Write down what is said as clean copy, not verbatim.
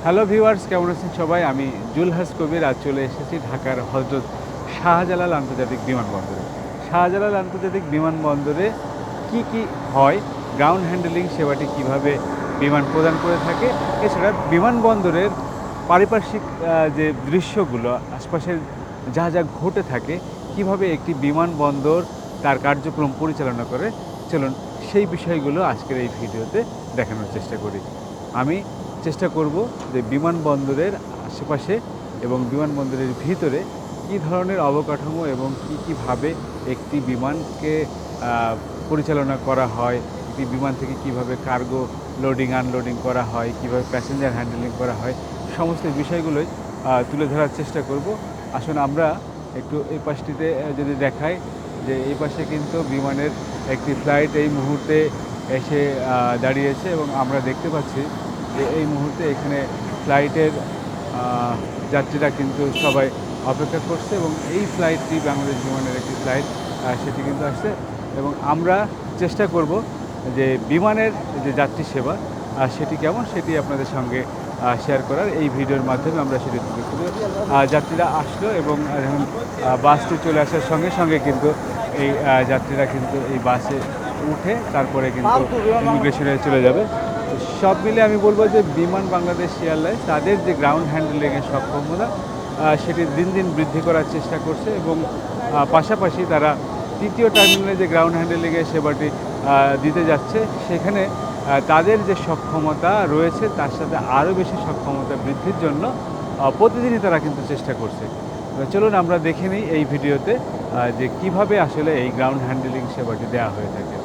Hello viewers, কেমন আছেন সবাই? আমি জুলহাস কবির আজ চলে এসেছি ঢাকার হজরত শাহজালাল আন্তর্জাতিক বিমানবন্দরে। শাহজালাল আন্তর্জাতিক বিমানবন্দরে কি হয়, গ্রাউন্ড হ্যান্ডলিং সেবাটি কিভাবে বিমান প্রদান করে থাকে, এছাড়া বিমানবন্দরের পারিপার্শ্বিক যে দৃশ্যগুলো আশপাশের যা ঘটে থাকে, কিভাবে একটি বিমানবন্দর তার কার্যক্রম পরিচালনা করে, চলুন সেই বিষয়গুলো আজকের এই ভিডিওতে দেখানোর চেষ্টা করি। আমি চেষ্টা করব যে বিমানবন্দরের আশেপাশে এবং বিমানবন্দরের ভিতরে কী ধরনের অবকাঠামো এবং কীভাবে একটি বিমানকে পরিচালনা করা হয়, একটি বিমান থেকে কিভাবে কার্গো লোডিং আনলোডিং করা হয়, কিভাবে প্যাসেঞ্জার হ্যান্ডেলিং করা হয়, সমস্ত বিষয়গুলোই তুলে ধরার চেষ্টা করব। আসুন আমরা একটু এই পাশটিতে যদি দেখাই, যে এই পাশে কিন্তু বিমানের একটি ফ্লাইট এই মুহূর্তে এসে দাঁড়িয়েছে এবং আমরা দেখতে পাচ্ছি যে এই মুহূর্তে এখানে ফ্লাইটের যাত্রীরা কিন্তু সবাই অপেক্ষা করছে এবং এই ফ্লাইটটি বাংলাদেশ বিমানের একটি ফ্লাইট, সেটি কিন্তু আসছে এবং আমরা চেষ্টা করব যে বিমানের যে যাত্রী সেবা সেটি কেমন সেটি আপনাদের সঙ্গে শেয়ার করার। এই ভিডিওর মাধ্যমে আমরা সেটি তুলে ধরব। যাত্রীরা আসলো এবং এখন বাসটি চলে আসার সঙ্গে সঙ্গে কিন্তু এই যাত্রীরা কিন্তু এই বাসে উঠে তারপরে কিন্তু ইমিগ্রেশনে চলে যাবে। সব মিলে আমি বলবো যে বিমান বাংলাদেশ এয়ারলাইন্স তাদের যে গ্রাউন্ড হ্যান্ডলিংয়ের সক্ষমতা সেটি দিন দিন বৃদ্ধি করার চেষ্টা করছে এবং পাশাপাশি তারা তৃতীয় টার্মিনালে যে গ্রাউন্ড হ্যান্ডলিংয়ের সেবাটি দিতে যাচ্ছে, সেখানে তাদের যে সক্ষমতা রয়েছে তার সাথে আরও বেশি সক্ষমতা বৃদ্ধির জন্য প্রতিদিনই তারা কিন্তু চেষ্টা করছে। চলুন আমরা দেখে নিই এই ভিডিওতে যে কিভাবে আসলে এই গ্রাউন্ড হ্যান্ডলিং সেবাটি দেওয়া হয়ে থাকে।